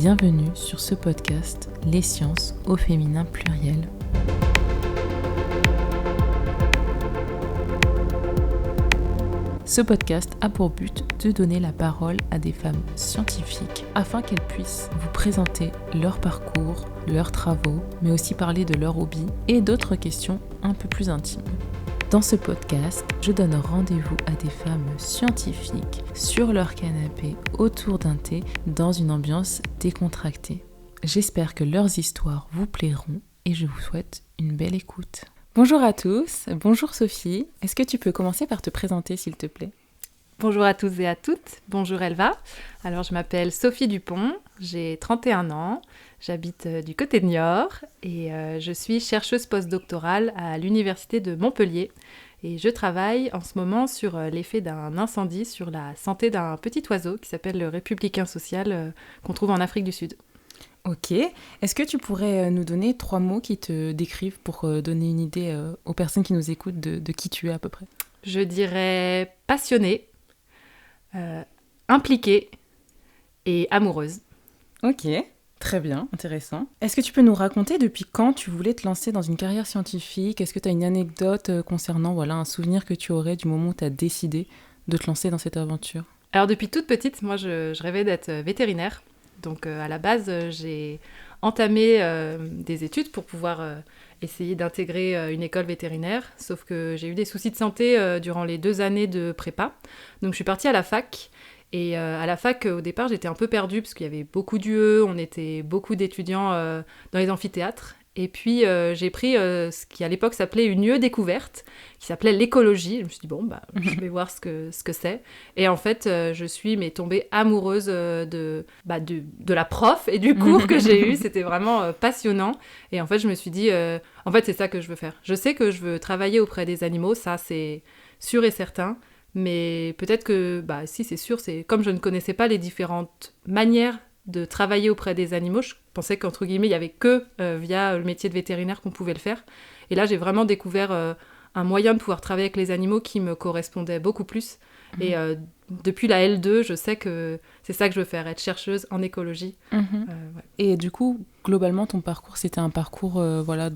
Bienvenue sur ce podcast Les sciences au féminin pluriel. Ce podcast a pour but de donner la parole à des femmes scientifiques afin qu'elles puissent vous présenter leur parcours, leurs travaux, mais aussi parler de leurs hobbies et d'autres questions un peu plus intimes. Dans ce podcast, je donne rendez-vous à des femmes scientifiques sur leur canapé autour d'un thé dans une ambiance décontractée. J'espère que leurs histoires vous plairont et je vous souhaite une belle écoute. Bonjour à tous, bonjour Sophie. Est-ce que tu peux commencer par te présenter s'il te plaît ? Bonjour à tous et à toutes, bonjour Elva. Alors je m'appelle Sophie Dupont, j'ai 31 ans, j'habite du côté de Niort et je suis chercheuse postdoctorale à l'université de Montpellier. Et je travaille en ce moment sur l'effet d'un incendie sur la santé d'un petit oiseau qui s'appelle le républicain social qu'on trouve en Afrique du Sud. Ok, est-ce que tu pourrais nous donner 3 mots qui te décrivent pour donner une idée aux personnes qui nous écoutent de qui tu es à peu près ? Je dirais passionnée, impliquée et amoureuse. Ok, très bien, intéressant. Est-ce que tu peux nous raconter depuis quand tu voulais te lancer dans une carrière scientifique ? Est-ce que tu as une anecdote concernant un souvenir que tu aurais du moment où tu as décidé de te lancer dans cette aventure ? Alors depuis toute petite, moi je rêvais d'être vétérinaire. Donc à la base, j'ai entamé des études pour pouvoir essayer d'intégrer une école vétérinaire. Sauf que j'ai eu des soucis de santé durant les 2 années de prépa. Donc je suis partie à la fac. Et à la fac, au départ, j'étais un peu perdue parce qu'il y avait beaucoup d'UE, on était beaucoup d'étudiants dans les amphithéâtres. Et puis j'ai pris ce qui à l'époque s'appelait une UE découverte, qui s'appelait l'écologie. Je me suis dit, je vais voir ce que c'est. Et en fait, je suis tombée amoureuse de la prof et du cours que j'ai eu. C'était vraiment passionnant. Et en fait, je me suis dit, c'est ça que je veux faire. Je sais que je veux travailler auprès des animaux, ça c'est sûr et certain. Mais peut-être que, si c'est sûr, c'est comme je ne connaissais pas les différentes manières de travailler auprès des animaux, je pensais qu'entre guillemets, il n'y avait que via le métier de vétérinaire qu'on pouvait le faire. Et là, j'ai vraiment découvert un moyen de pouvoir travailler avec les animaux qui me correspondait beaucoup plus. Et depuis la L2, je sais que c'est ça que je veux faire, être chercheuse en écologie. Ouais. Et du coup, globalement, ton parcours, c'était un parcours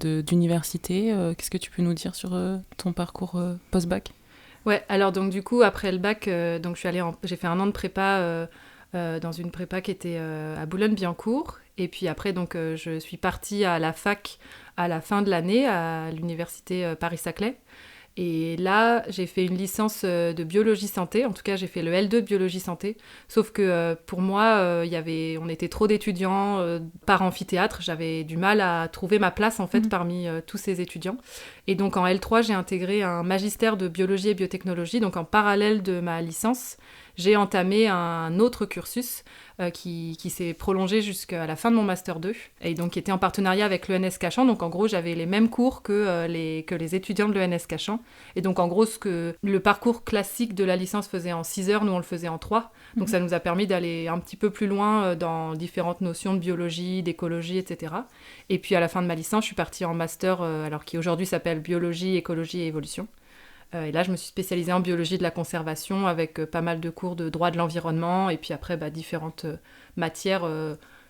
d'université. Qu'est-ce que tu peux nous dire sur ton parcours post-bac ? Ouais, alors donc du coup, après le bac, j'ai fait 1 an de prépa dans une prépa qui était à Boulogne-Billancourt. Et puis après, je suis partie à la fac à la fin de l'année à l'université Paris-Saclay. Et là, j'ai fait une licence de biologie santé. En tout cas, j'ai fait le L2 de biologie santé. Sauf que pour moi, on était trop d'étudiants par amphithéâtre. J'avais du mal à trouver ma place en fait parmi tous ces étudiants. Et donc en L3, j'ai intégré un magistère de biologie et biotechnologie. Donc en parallèle de ma licence, j'ai entamé un autre cursus qui s'est prolongé jusqu'à la fin de mon Master 2 et donc qui était en partenariat avec l'ENS Cachan. Donc en gros, j'avais les mêmes cours que les étudiants de l'ENS Cachan. Et donc en gros, ce que le parcours classique de la licence faisait en 6 heures, nous on le faisait en 3. Donc ça nous a permis d'aller un petit peu plus loin dans différentes notions de biologie, d'écologie, etc. Et puis à la fin de ma licence, je suis partie en Master, qui aujourd'hui s'appelle Biologie, Écologie et Évolution. Et là, je me suis spécialisée en biologie de la conservation avec pas mal de cours de droit de l'environnement et puis après différentes matières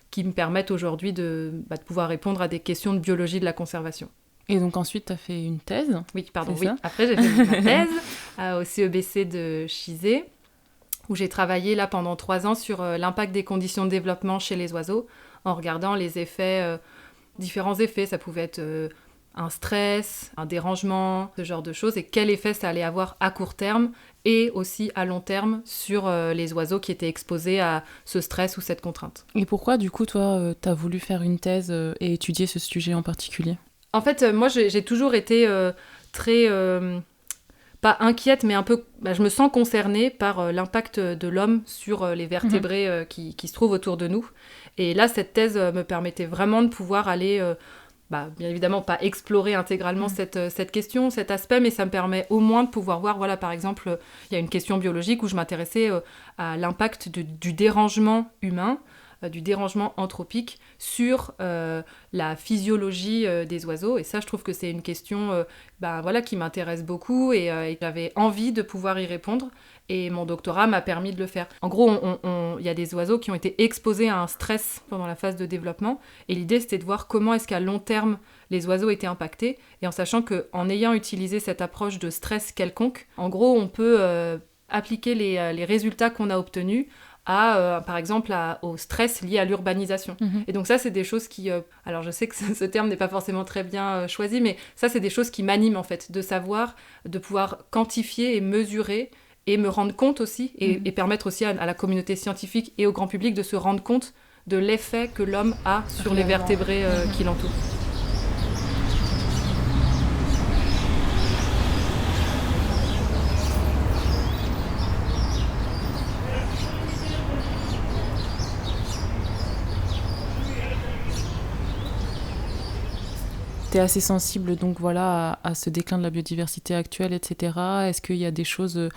qui me permettent aujourd'hui de pouvoir répondre à des questions de biologie de la conservation. Et donc ensuite, tu as fait une thèse ? Oui. Après, j'ai fait ma thèse au CEBC de Chizé où j'ai travaillé là pendant 3 ans sur l'impact des conditions de développement chez les oiseaux en regardant les effets, différents effets. Ça pouvait être un stress, un dérangement, ce genre de choses, et quel effet ça allait avoir à court terme et aussi à long terme sur les oiseaux qui étaient exposés à ce stress ou cette contrainte. Et pourquoi, du coup, toi, t'as voulu faire une thèse et étudier ce sujet en particulier ? En fait, moi, j'ai toujours été très... pas inquiète, mais un peu... je me sens concernée par l'impact de l'homme sur les vertébrés qui se trouvent autour de nous. Et là, cette thèse me permettait vraiment de pouvoir aller... bien évidemment pas explorer intégralement cette question, cet aspect, mais ça me permet au moins de pouvoir voir, par exemple, il y a une question biologique où je m'intéressais à l'impact du dérangement humain du dérangement anthropique sur la physiologie des oiseaux. Et ça, je trouve que c'est une question qui m'intéresse beaucoup et j'avais envie de pouvoir y répondre. Et mon doctorat m'a permis de le faire. En gros, il y a des oiseaux qui ont été exposés à un stress pendant la phase de développement. Et l'idée, c'était de voir comment est-ce qu'à long terme, les oiseaux étaient impactés. Et en sachant qu'en ayant utilisé cette approche de stress quelconque, en gros, on peut appliquer les résultats qu'on a obtenus par exemple, au stress lié à l'urbanisation. Et donc ça, c'est des choses qui... alors, je sais que ce terme n'est pas forcément très bien choisi, mais ça, c'est des choses qui m'animent, en fait, de savoir, de pouvoir quantifier et mesurer et me rendre compte aussi, et permettre aussi à la communauté scientifique et au grand public de se rendre compte de l'effet que l'homme a sur les vertébrés qui l'entourent. T'es assez sensible donc voilà à ce déclin de la biodiversité actuelle, etc. Est-ce qu'il y a des choses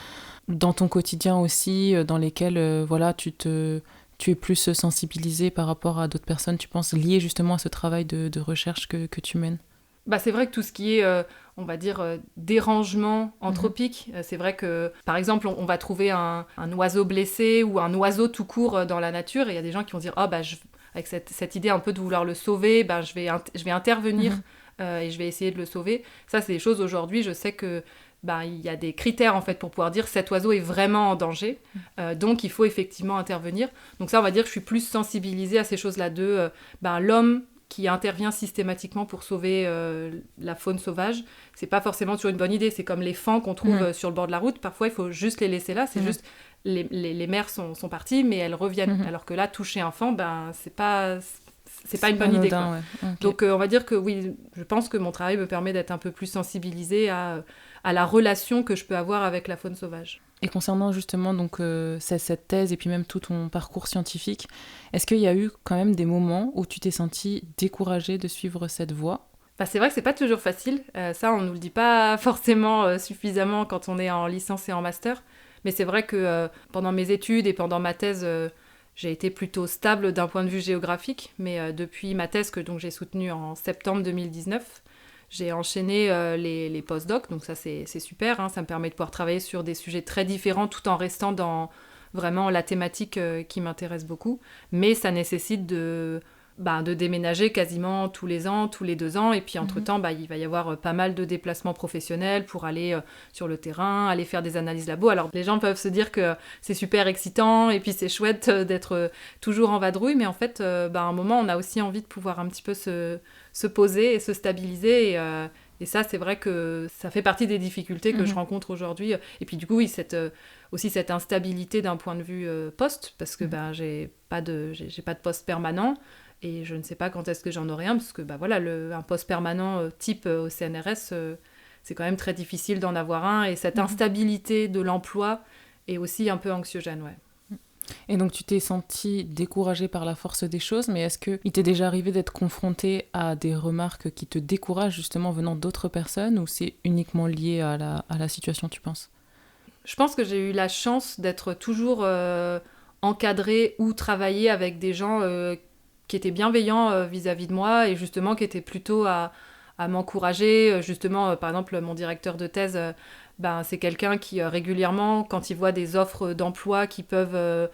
dans ton quotidien aussi dans lesquelles voilà tu es plus sensibilisée par rapport à d'autres personnes, tu penses, liées justement à ce travail de recherche que tu mènes? C'est vrai que tout ce qui est, on va dire, dérangement anthropique, c'est vrai que, par exemple, on va trouver un oiseau blessé ou un oiseau tout court dans la nature, et il y a des gens qui vont dire « avec cette idée un peu de vouloir le sauver, je vais intervenir et je vais essayer de le sauver ». Ça, c'est des choses, aujourd'hui, je sais que il y a des critères, en fait, pour pouvoir dire « cet oiseau est vraiment en danger donc il faut effectivement intervenir ». Donc ça, on va dire que je suis plus sensibilisée à ces choses-là l'homme qui intervient systématiquement pour sauver la faune sauvage, c'est pas forcément toujours une bonne idée. C'est comme les faons qu'on trouve sur le bord de la route. Parfois, il faut juste les laisser là. C'est juste, les mères sont parties, mais elles reviennent. Alors que là, toucher un faon, c'est pas une bonne idée. Quoi. Ouais. Okay. Donc, on va dire que oui, je pense que mon travail me permet d'être un peu plus sensibilisée à la relation que je peux avoir avec la faune sauvage. Et concernant justement donc, cette thèse et puis même tout ton parcours scientifique, est-ce qu'il y a eu quand même des moments où tu t'es sentie découragée de suivre cette voie ? C'est vrai que c'est pas toujours facile. Ça, on nous le dit pas forcément suffisamment quand on est en licence et en master. Mais c'est vrai que pendant mes études et pendant ma thèse, j'ai été plutôt stable d'un point de vue géographique. Mais depuis ma thèse que donc, j'ai soutenue en septembre 2019, j'ai enchaîné les post-docs, donc ça c'est super, hein, ça me permet de pouvoir travailler sur des sujets très différents tout en restant dans vraiment la thématique qui m'intéresse beaucoup, mais ça nécessite de déménager quasiment tous les ans, tous les 2 ans, et puis entre-temps, il va y avoir pas mal de déplacements professionnels pour aller sur le terrain, aller faire des analyses labo. Alors les gens peuvent se dire que c'est super excitant, et puis c'est chouette d'être toujours en vadrouille, mais en fait, à un moment, on a aussi envie de pouvoir un petit peu se poser et se stabiliser, et ça, c'est vrai que ça fait partie des difficultés que je rencontre aujourd'hui. Et puis du coup, oui, aussi cette instabilité d'un point de vue poste, parce que j'ai pas de poste permanent, et je ne sais pas quand est-ce que j'en aurai un, parce que un poste permanent type au CNRS, c'est quand même très difficile d'en avoir un, et cette instabilité de l'emploi est aussi un peu anxiogène, ouais. Et donc tu t'es sentie découragée par la force des choses, mais est-ce qu'il t'est déjà arrivé d'être confrontée à des remarques qui te découragent justement venant d'autres personnes, ou c'est uniquement lié à la situation, tu penses ? Je pense que j'ai eu la chance d'être toujours encadrée ou travailler avec des gens qui étaient bienveillants vis-à-vis de moi, et justement qui étaient plutôt à m'encourager. Justement, par exemple, mon directeur de thèse, c'est quelqu'un qui régulièrement, quand il voit des offres d'emploi qui peuvent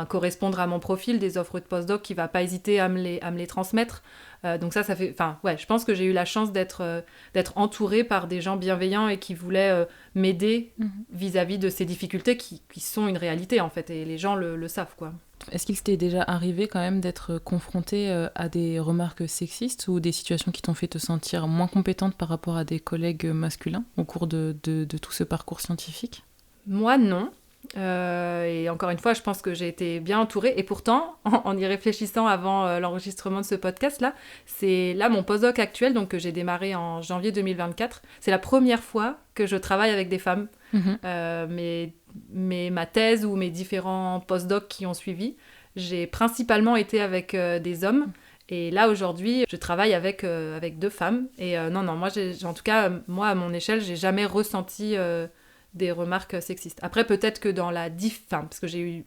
correspondre à mon profil, des offres de postdoc, qui ne va pas hésiter à me les transmettre. Donc ça fait... je pense que j'ai eu la chance d'être entourée par des gens bienveillants et qui voulaient m'aider vis-à-vis de ces difficultés qui sont une réalité, en fait, et les gens le savent, quoi. Est-ce qu'il t'est déjà arrivé quand même d'être confrontée à des remarques sexistes ou des situations qui t'ont fait te sentir moins compétente par rapport à des collègues masculins au cours de tout ce parcours scientifique ? Moi, non. Et encore une fois, je pense que j'ai été bien entourée. Et pourtant, en y réfléchissant avant l'enregistrement de ce podcast-là, c'est là mon postdoc actuel, donc que j'ai démarré en janvier 2024. C'est la première fois que je travaille avec des femmes. Mais ma thèse ou mes différents postdocs qui ont suivi, j'ai principalement été avec des hommes. Et là, aujourd'hui, je travaille avec 2 femmes. Et non, moi, en tout cas, moi, à mon échelle, j'ai jamais ressenti des remarques sexistes. Après, peut-être que dans parce que j'ai eu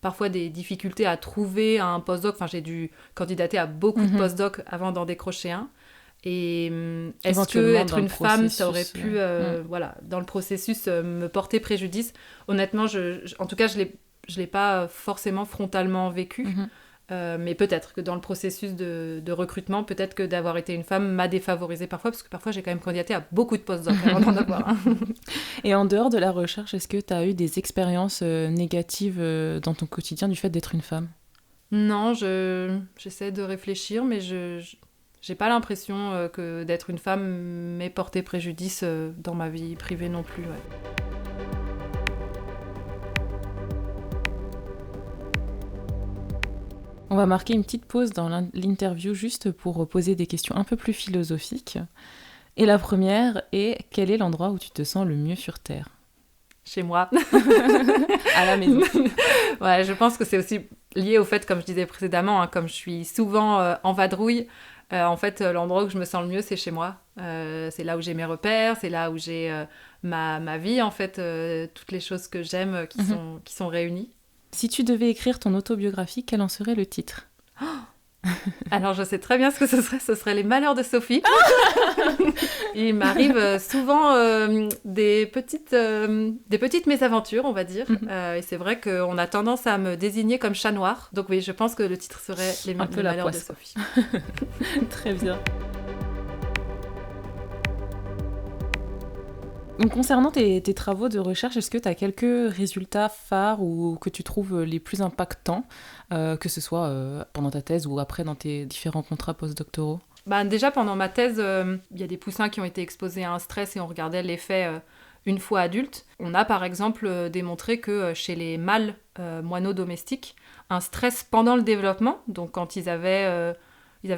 parfois des difficultés à trouver un postdoc. Enfin, j'ai dû candidater à beaucoup de postdocs avant d'en décrocher un. Et est-ce que être une femme, ça aurait pu, voilà, dans le processus, me porter préjudice? Honnêtement, en tout cas, je l'ai pas forcément frontalement vécu. Mais peut-être que dans le processus de recrutement, peut-être que d'avoir été une femme m'a défavorisée parfois, parce que parfois j'ai quand même candidaté à beaucoup de postes avant d'en avoir un. Et en dehors de la recherche, est-ce que tu as eu des expériences négatives dans ton quotidien du fait d'être une femme? Non, j'essaie de réfléchir, mais j'ai pas l'impression que d'être une femme m'ait porté préjudice dans ma vie privée non plus. Ouais. On va marquer une petite pause dans l'interview juste pour poser des questions un peu plus philosophiques. Et la première est, quel est l'endroit où tu te sens le mieux sur Terre? Chez moi. À la maison. Ouais, je pense que c'est aussi lié au fait, comme je disais précédemment, comme je suis souvent en vadrouille, en fait, l'endroit où je me sens le mieux, c'est chez moi. C'est là où j'ai mes repères, c'est là où j'ai ma vie, en fait, toutes les choses que j'aime qui sont réunies. Si tu devais écrire ton autobiographie, quel en serait le titre? Alors, je sais très bien ce que ce serait Les Malheurs de Sophie. Il m'arrive souvent des petites mésaventures, on va dire. Et c'est vrai qu'on a tendance à me désigner comme chat noir. Donc oui, je pense que le titre serait Les Malheurs de Sophie. Très bien. Donc, concernant tes travaux de recherche, est-ce que tu as quelques résultats phares ou que tu trouves les plus impactants, que ce soit pendant ta thèse ou après dans tes différents contrats postdoctoraux? Déjà, pendant ma thèse, il y a des poussins qui ont été exposés à un stress et on regardait l'effet une fois adultes. On a par exemple démontré que chez les mâles moineaux domestiques, un stress pendant le développement, donc quand ils avaient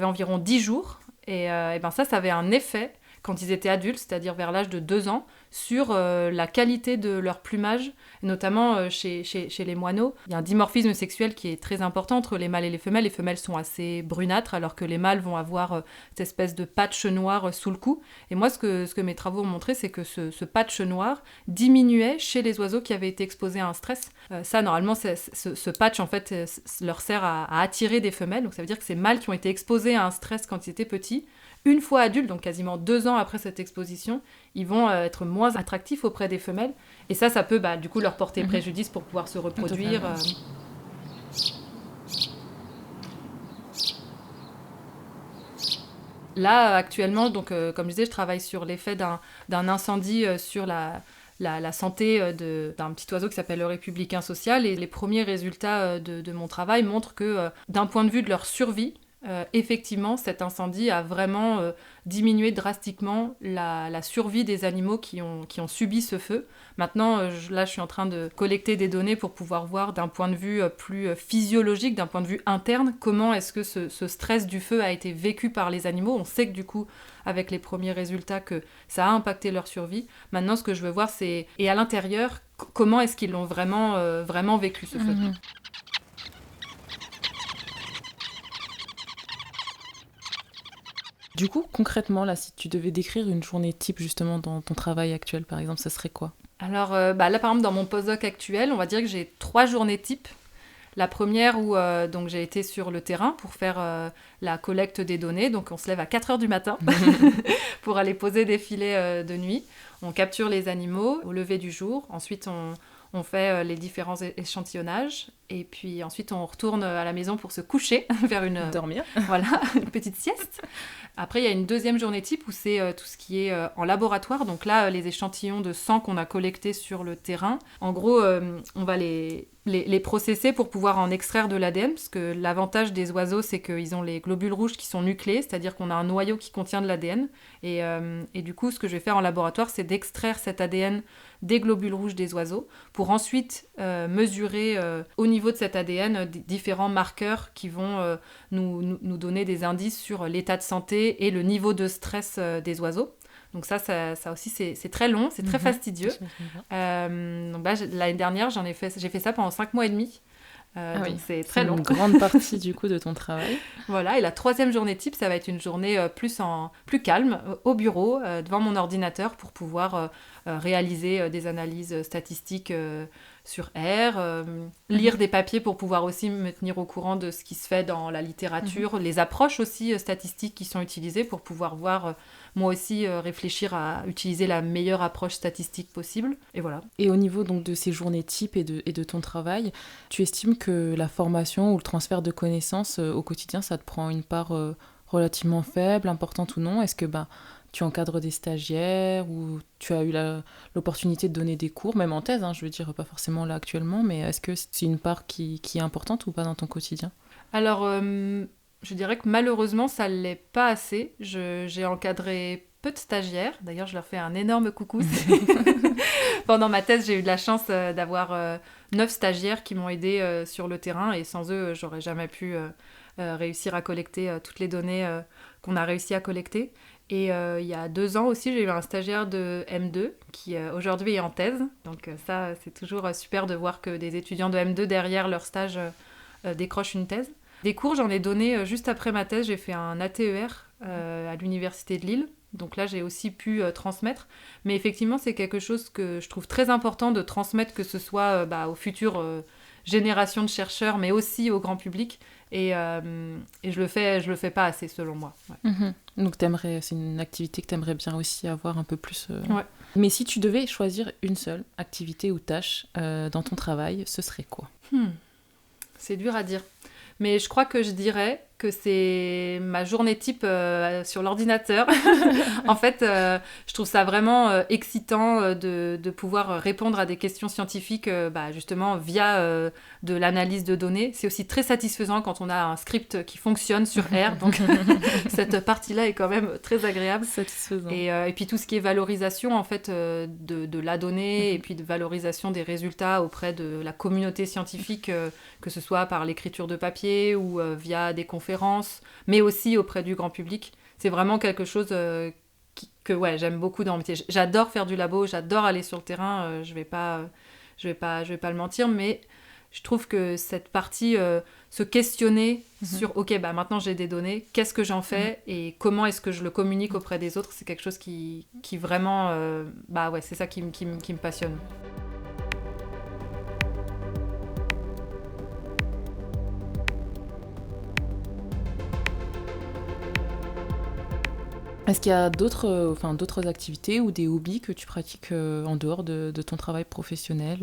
environ 10 jours, et ça avait un effet quand ils étaient adultes, c'est-à-dire vers l'âge de 2 ans, sur la qualité de leur plumage, notamment chez les moineaux. Il y a un dimorphisme sexuel qui est très important entre les mâles et les femelles. Les femelles sont assez brunâtres, alors que les mâles vont avoir cette espèce de patch noir sous le cou. Et moi, ce que mes travaux ont montré, c'est que ce patch noir diminuait chez les oiseaux qui avaient été exposés à un stress. Normalement, ce patch, en fait, leur sert à attirer des femelles. Donc ça veut dire que ces mâles qui ont été exposés à un stress quand ils étaient petits, une fois adultes, donc quasiment 2 ans après cette exposition, ils vont être moins attractifs auprès des femelles. Et ça peut du coup leur porter préjudice pour pouvoir se reproduire. Là, actuellement, donc, comme je disais, je travaille sur l'effet d'un incendie sur la santé d'un petit oiseau qui s'appelle le républicain social. Et les premiers résultats de mon travail montrent que d'un point de vue de leur survie, effectivement, cet incendie a vraiment diminué drastiquement la survie des animaux qui ont subi ce feu. Maintenant, là, je suis en train de collecter des données pour pouvoir voir d'un point de vue plus physiologique, d'un point de vue interne, comment est-ce que ce stress du feu a été vécu par les animaux. On sait que du coup, avec les premiers résultats, que ça a impacté leur survie. Maintenant, ce que je veux voir, c'est, et à l'intérieur, comment est-ce qu'ils l'ont vraiment vécu, ce feu. Du coup, concrètement, là, si tu devais décrire une journée type justement dans ton travail actuel, par exemple, ça serait quoi? Alors là, par exemple, dans mon postdoc actuel, on va dire que j'ai 3 journées types. La première où donc j'ai été sur le terrain pour faire la collecte des données. Donc on se lève à 4h du matin pour aller poser des filets de nuit. On capture les animaux au lever du jour. Ensuite, on fait les différents échantillonnages. Et puis ensuite, on retourne à la maison pour se coucher, faire dormir. Voilà, une petite sieste. Après, il y a une deuxième journée type où c'est tout ce qui est en laboratoire. Donc là, les échantillons de sang qu'on a collectés sur le terrain, en gros, on va les processer pour pouvoir en extraire de l'ADN, parce que l'avantage des oiseaux, c'est qu'ils ont les globules rouges qui sont nucléés, c'est-à-dire qu'on a un noyau qui contient de l'ADN. Et du coup, ce que je vais faire en laboratoire, c'est d'extraire cet ADN des globules rouges des oiseaux, pour ensuite mesurer au niveau de cet ADN différents marqueurs qui vont nous donner des indices sur l'état de santé et le niveau de stress des oiseaux. Donc ça aussi, c'est très long, c'est très fastidieux. Donc là, l'année dernière, j'ai fait ça pendant 5 mois et demi. Donc c'est très long. C'est une grande partie du coup de ton travail. Voilà, et la troisième journée type, ça va être une journée plus calme, au bureau, devant mon ordinateur, pour pouvoir réaliser des analyses statistiques sur R, lire des papiers pour pouvoir aussi me tenir au courant de ce qui se fait dans la littérature, les approches aussi statistiques qui sont utilisées pour pouvoir voir, moi aussi, réfléchir à utiliser la meilleure approche statistique possible. Et voilà. Et au niveau donc de ces journées types et de ton travail, tu estimes que la formation ou le transfert de connaissances au quotidien, ça te prend une part relativement faible, importante ou non? Est-ce que tu encadres des stagiaires ou tu as eu l'opportunité de donner des cours, même en thèse, je veux dire, pas forcément là actuellement, mais est-ce que c'est une part qui est importante ou pas dans ton quotidien? Alors, je dirais que malheureusement, ça ne l'est pas assez. J'ai encadré peu de stagiaires. D'ailleurs, je leur fais un énorme coucou. Pendant ma thèse, j'ai eu de la chance d'avoir 9 stagiaires qui m'ont aidée sur le terrain, et sans eux, j'aurais jamais pu réussir à collecter toutes les données qu'on a réussi à collecter. Et il y a 2 ans aussi, j'ai eu un stagiaire de M2 qui aujourd'hui est en thèse. Donc ça, c'est toujours super de voir que des étudiants de M2, derrière leur stage, décrochent une thèse. Des cours, j'en ai donné juste après ma thèse. J'ai fait un ATER à l'université de Lille. Donc là, j'ai aussi pu transmettre. Mais effectivement, c'est quelque chose que je trouve très important de transmettre, que ce soit aux futures générations de chercheurs, mais aussi au grand public. Et je le fais pas assez, selon moi. Ouais. Donc c'est une activité que tu aimerais bien aussi avoir un peu plus... Ouais. Mais si tu devais choisir une seule activité ou tâche dans ton travail, ce serait quoi? C'est dur à dire. Mais je crois que je dirais que c'est ma journée type sur l'ordinateur. En fait, je trouve ça vraiment excitant de pouvoir répondre à des questions scientifiques justement via de l'analyse de données. C'est aussi très satisfaisant quand on a un script qui fonctionne sur R. Donc cette partie-là est quand même très agréable. Satisfaisant. Et puis tout ce qui est valorisation en fait, de la donnée et puis de valorisation des résultats auprès de la communauté scientifique, que ce soit par l'écriture de papier ou via des conférences, mais aussi auprès du grand public. C'est vraiment quelque chose que j'aime beaucoup dans mon métier. J'adore faire du labo, j'adore aller sur le terrain, je vais pas le mentir, mais je trouve que cette partie, se questionner sur, ok, maintenant j'ai des données, qu'est-ce que j'en fais et comment est-ce que je le communique auprès des autres, c'est quelque chose qui vraiment, c'est ça qui me passionne. Est-ce qu'il y a d'autres activités ou des hobbies que tu pratiques en dehors de ton travail professionnel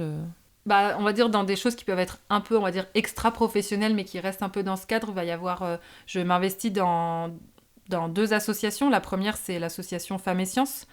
On va dire dans des choses qui peuvent être un peu, on va dire, extra-professionnelles, mais qui restent un peu dans ce cadre. Il va y avoir... je m'investis dans 2 associations. La première, c'est l'association Femmes et Sciences,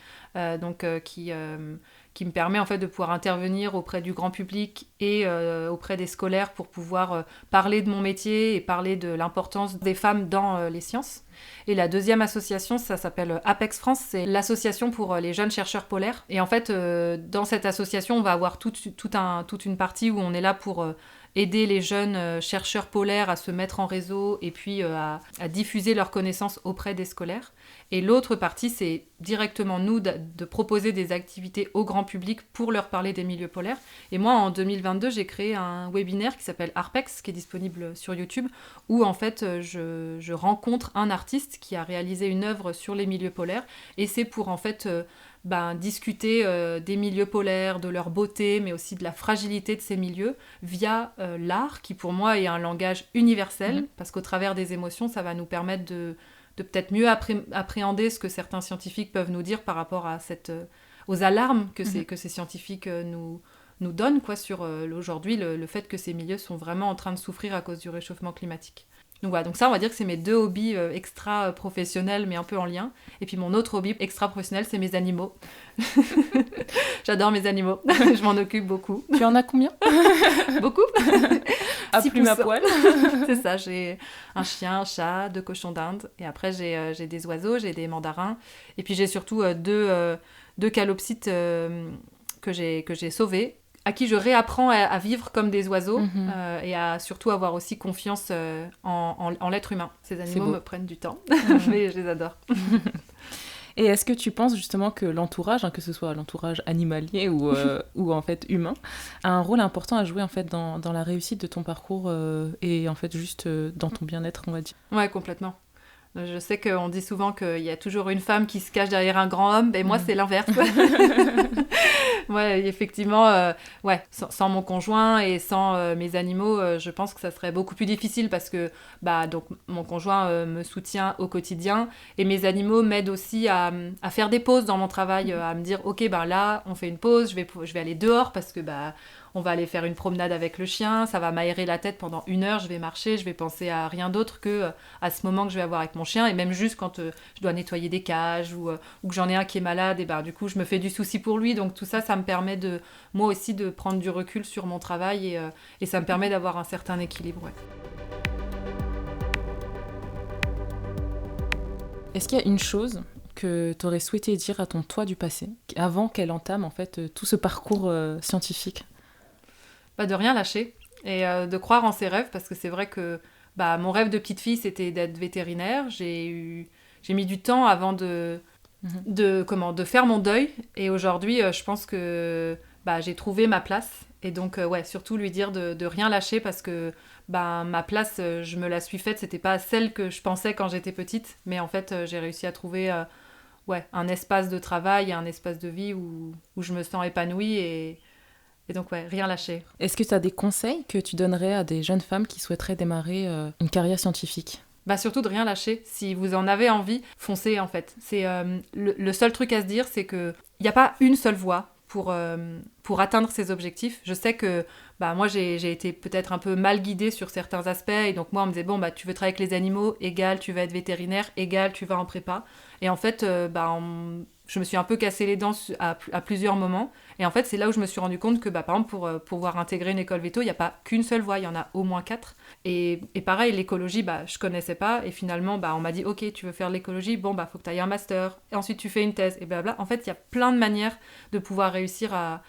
qui me permet en fait de pouvoir intervenir auprès du grand public et auprès des scolaires pour pouvoir parler de mon métier et parler de l'importance des femmes dans les sciences. Et la deuxième association, ça s'appelle Apex France, c'est l'association pour les jeunes chercheurs polaires. Et en fait, dans cette association, on va avoir toute une partie où on est là pour aider les jeunes chercheurs polaires à se mettre en réseau et puis à diffuser leurs connaissances auprès des scolaires. Et l'autre partie, c'est directement nous de proposer des activités au grand public pour leur parler des milieux polaires. Et moi, en 2022, j'ai créé un webinaire qui s'appelle Arpex, qui est disponible sur YouTube, où en fait, je rencontre un artiste qui a réalisé une œuvre sur les milieux polaires. Et c'est pour en fait discuter des milieux polaires, de leur beauté, mais aussi de la fragilité de ces milieux via l'art, qui pour moi est un langage universel, parce qu'au travers des émotions, ça va nous permettre de peut-être mieux appréhender ce que certains scientifiques peuvent nous dire par rapport à aux alarmes que ces scientifiques nous donnent sur aujourd'hui, le fait que ces milieux sont vraiment en train de souffrir à cause du réchauffement climatique. Donc voilà, donc ça on va dire que c'est mes 2 hobbies extra-professionnels mais un peu en lien. Et puis mon autre hobby extra-professionnel, c'est mes animaux. J'adore mes animaux, je m'en occupe beaucoup. Tu en as combien? Beaucoup. À plume à poil. C'est ça, j'ai un chien, un chat, 2 cochons d'Inde. Et après j'ai des oiseaux, j'ai des mandarins. Et puis j'ai surtout 2 calopsites que j'ai sauvés, à qui je réapprends à vivre comme des oiseaux et à surtout avoir aussi confiance en l'être humain. Ces animaux me prennent du temps, mais je les adore. Et est-ce que tu penses justement que l'entourage, que ce soit l'entourage animalier ou en fait humain, a un rôle important à jouer en fait dans la réussite de ton parcours et en fait juste dans ton bien-être, on va dire? Ouais, complètement. Je sais qu'on dit souvent qu'il y a toujours une femme qui se cache derrière un grand homme, et moi c'est l'inverse. Ouais, effectivement, sans mon conjoint et sans mes animaux, je pense que ça serait beaucoup plus difficile parce que donc, mon conjoint me soutient au quotidien et mes animaux m'aident aussi à faire des pauses dans mon travail, à me dire ok, là, on fait une pause, je vais aller dehors parce que on va aller faire une promenade avec le chien, ça va m'aérer la tête pendant 1 heure, je vais marcher, je vais penser à rien d'autre que à ce moment que je vais avoir avec mon chien, et même juste quand je dois nettoyer des cages ou que j'en ai un qui est malade, et du coup je me fais du souci pour lui, donc tout ça, ça me permet moi aussi de prendre du recul sur mon travail et ça me permet d'avoir un certain équilibre. Ouais. Est-ce qu'il y a une chose que tu aurais souhaité dire à ton toi du passé, avant qu'elle entame en fait tout ce parcours scientifique ? De rien lâcher et de croire en ses rêves, parce que c'est vrai que mon rêve de petite fille, c'était d'être vétérinaire. J'ai mis du temps avant de faire mon deuil, et aujourd'hui, je pense que j'ai trouvé ma place. Et donc, surtout lui dire de rien lâcher, parce que ma place, je me la suis faite. C'était pas celle que je pensais quand j'étais petite, mais en fait, j'ai réussi à trouver un espace de travail et un espace de vie où je me sens épanouie et donc, rien lâcher. Est-ce que tu as des conseils que tu donnerais à des jeunes femmes qui souhaiteraient démarrer une carrière scientifique ? Surtout de rien lâcher. Si vous en avez envie, foncez en fait. C'est le seul truc à se dire, c'est qu'il n'y a pas une seule voie pour atteindre ses objectifs. Je sais que moi, j'ai été peut-être un peu mal guidée sur certains aspects. Et donc, moi, on me disait, tu veux travailler avec les animaux, égal, tu vas être vétérinaire, égal, tu vas en prépa. Et en fait, je me suis un peu cassé les dents à plusieurs moments. Et en fait, c'est là où je me suis rendu compte que, par exemple, pour pouvoir intégrer une école véto, il n'y a pas qu'une seule voie, il y en a au moins 4. Et pareil, l'écologie, je connaissais pas. Et finalement, on m'a dit, ok, tu veux faire de l'écologie, faut que tu ailles un master. Et ensuite, tu fais une thèse, et blabla. En fait, il y a plein de manières de pouvoir réussir à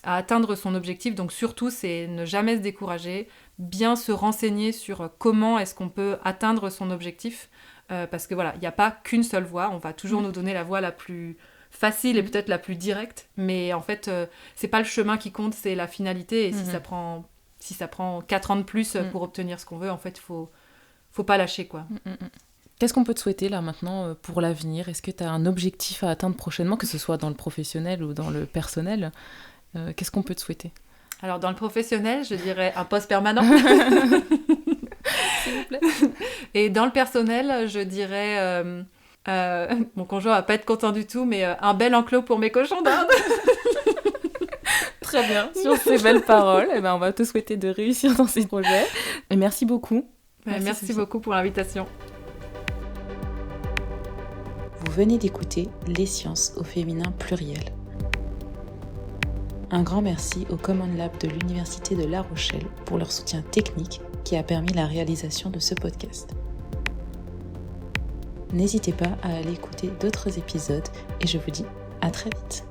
atteindre son objectif. Donc surtout, c'est ne jamais se décourager, bien se renseigner sur comment est-ce qu'on peut atteindre son objectif. Parce que il n'y a pas qu'une seule voie. On va toujours nous donner la voie la plus facile et peut-être la plus directe, mais en fait, c'est pas le chemin qui compte, c'est la finalité. Et si ça prend 4 ans de plus pour obtenir ce qu'on veut, en fait, faut pas lâcher, quoi. Qu'est-ce qu'on peut te souhaiter là maintenant pour l'avenir ? Est-ce que tu as un objectif à atteindre prochainement, que ce soit dans le professionnel ou dans le personnel ? Qu'est-ce qu'on peut te souhaiter ? Alors dans le professionnel, je dirais un poste permanent. S'il vous plaît. Et dans le personnel, je dirais... mon conjoint va pas être content du tout, mais un bel enclos pour mes cochons d'Inde. Très bien. Sur ces belles paroles, on va te souhaiter de réussir dans ces projets. Et merci beaucoup. Merci beaucoup pour l'invitation. Vous venez d'écouter Les sciences au féminin pluriel. Un grand merci au Common Lab de l'Université de La Rochelle pour leur soutien technique qui a permis la réalisation de ce podcast. N'hésitez pas à aller écouter d'autres épisodes et je vous dis à très vite.